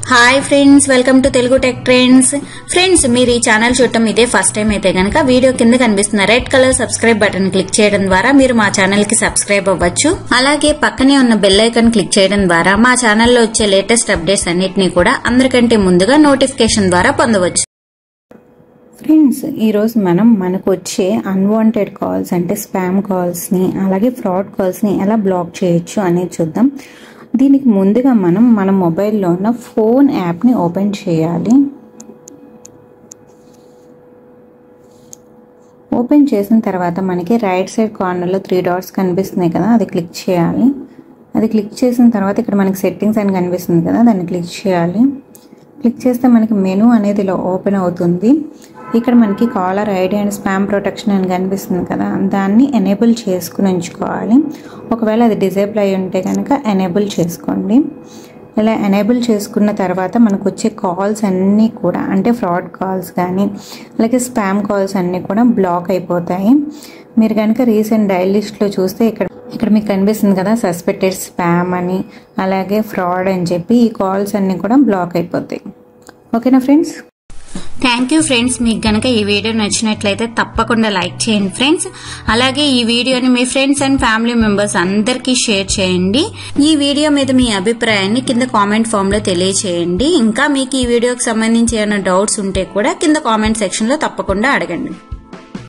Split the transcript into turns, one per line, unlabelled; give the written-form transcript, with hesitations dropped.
Hi friends, welcome to Telugu tech trends. Friends, మీరు ఈ channel చూడటం ఇదే ఫస్ట్ టైం అయితే గనక వీడియో కింద కనిపిస్తున్న red colour subscribe button click చేయడం ద్వారా మీరు మా ఛానల్ కి సబ్స్క్రైబ్ అవ్వచ్చు. అలాగే పక్కనే ఉన్న బెల్ ఐకాన్ క్లిక్ చేయడం ద్వారా మా ఛానల్లో వచ్చే లేటెస్ట్ అప్డేట్స్ అన్నిటినీ కూడా అందరికంటే ముందుగా నోటిఫికేషన్ ద్వారా పొందవచ్చు.
ఫ్రెండ్స్, ఈరోజు మనకు వచ్చే అన్వాంటెడ్ కాల్స్ అంటే స్పామ్ కాల్స్ని అలాగే ఫ్రాడ్ కాల్స్ని ఎలా బ్లాక్ చేయొచ్చు అనేది చూద్దాం. దీనికి ముందుగా మన మొబైల్లో ఉన్న ఫోన్ యాప్ని ఓపెన్ చేయాలి. ఓపెన్ చేసిన తర్వాత మనకి రైట్ సైడ్ కార్నర్లో 3 డాట్స్ కనిపిస్తున్నాయి కదా, అది క్లిక్ చేయాలి. అది క్లిక్ చేసిన తర్వాత ఇక్కడ మనకి సెట్టింగ్స్ అని కనిపిస్తుంది కదా, దాన్ని క్లిక్ చేయాలి. క్లిక్ చేస్తే మనకి మెనూ అనేది ఇలా ఓపెన్ అవుతుంది. ఇక్కడ మనకి caller ID and spam protection అని కనిపిస్తుంది కదా, దాన్ని ఎనేబుల్ చేసుకుని ఉంచుకోవాలి. ఒకవేళ అది డిజేబుల్ అయి ఉంటే కనుక ఎనేబుల్ చేసుకోండి. ఇలా ఎనేబుల్ చేసుకున్న తర్వాత మనకు వచ్చే కాల్స్ అన్నీ కూడా అంటే ఫ్రాడ్ కాల్స్ కానీ అలాగే స్పామ్ కాల్స్ అన్నీ కూడా బ్లాక్ అయిపోతాయి. మీరు కనుక రీసెంట్ డైల్ లిస్ట్లో చూస్తే ఇక్కడ మీకు కనిపిస్తుంది కదా సస్పెక్టెడ్ స్పామ్ అని అలాగే ఫ్రాడ్ అని చెప్పి ఈ కాల్స్ అన్నీ కూడా బ్లాక్ అయిపోతాయి. ఓకేనా ఫ్రెండ్స్?
Thank you friends. మీకు గనక ఈ వీడియో నచ్చినట్లయితే తప్పకుండా లైక్ చేయండి ఫ్రెండ్స్. అలాగే ఈ వీడియోని మీ ఫ్రెండ్స్ అండ్ ఫ్యామిలీ మెంబర్స్ అందరికీ షేర్ చేయండి. ఈ వీడియో మీద మీ అభిప్రాయాన్ని కింద కామెంట్ ఫామ్ లో తెలియచేయండి. ఇంకా మీకు ఈ వీడియోకి సంబంధించి ఏమైనా డౌట్స్ ఉంటే కూడా కింద కామెంట్ సెక్షన్ లో తప్పకుండా అడగండి.